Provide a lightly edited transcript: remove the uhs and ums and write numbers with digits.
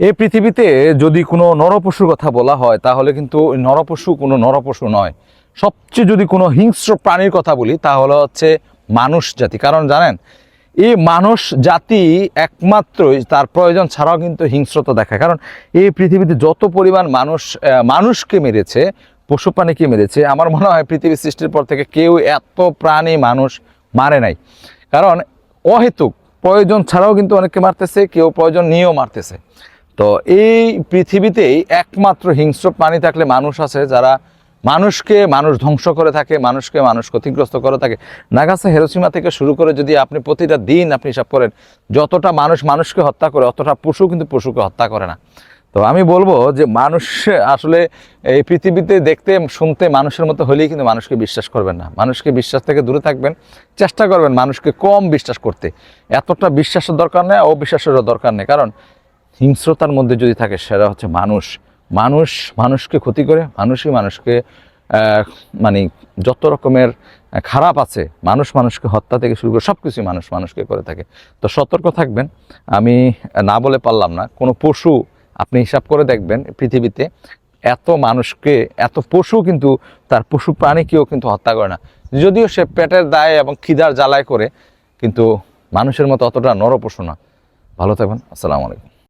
এই পৃথিবীতে যদি কোনো নরপশুর কথা বলা হয় তাহলে কিন্তু ওই নরপশু কোনো নরপশু নয়। সবচেয়ে যদি কোনো হিংস্র প্রাণীর কথা বলি তাহলে হচ্ছে মানুষ জাতি। কারণ জানেন, এই মানুষ জাতি একমাত্রই তার প্রয়োজন ছাড়াও কিন্তু হিংস্রতা দেখায়। কারণ এই পৃথিবীতে যত পরিমাণ মানুষকে মেরেছে, পশু প্রাণীকে মেরেছে, আমার মনে হয় পৃথিবী সৃষ্টির পর থেকে কেউ এত প্রাণী মানুষ মারে নাই। কারণ অহেতুক প্রয়োজন ছাড়াও কিন্তু অনেককে মারতেছে, কেউ প্রয়োজন নিয়েও মারতেছে। তো এই পৃথিবীতেই একমাত্র হিংস্র প্রাণী থাকলে মানুষ আছে, যারা মানুষ ধ্বংস করে থাকে, মানুষ ক্ষতিগ্রস্ত করে থাকে। নাগাসা হিরোশিমা থেকে শুরু করে যদি আপনি প্রতিটা দিন আপনি হিসাব করেন, যতটা মানুষকে হত্যা করে অতটা পশু কিন্তু পশুকে হত্যা করে না। তো আমি বলবো যে মানুষ আসলে এই পৃথিবীতে দেখতে শুনতে মানুষের মতো হলেই কিন্তু মানুষকে বিশ্বাস করবেন না। মানুষকে বিশ্বাস থেকে দূরে থাকবেন, চেষ্টা করবেন মানুষকে কম বিশ্বাস করতে। এতটা বিশ্বাসের দরকার নেই, অবিশ্বাসেরও দরকার নেই। কারণ হিংস্রতার মধ্যে যদি থাকে সেটা হচ্ছে মানুষকে ক্ষতি করে, মানুষই মানুষকে মানে যত রকমের খারাপ আছে, মানুষকে হত্যা থেকে শুরু করে সব কিছুই মানুষকে করে থাকে। তো সতর্ক থাকবেন। আমি না বলে পারলাম না, কোনো পশু আপনি হিসাব করে দেখবেন পৃথিবীতে এত পশু কিন্তু তার পশু প্রাণীকেও কিন্তু হত্যা করে না, যদিও সে পেটের দায়ে এবং খিদার জ্বালায় করে, কিন্তু মানুষের মতো অতটা নরপশু না। ভালো থাকবেন। আসসালামু আলাইকুম।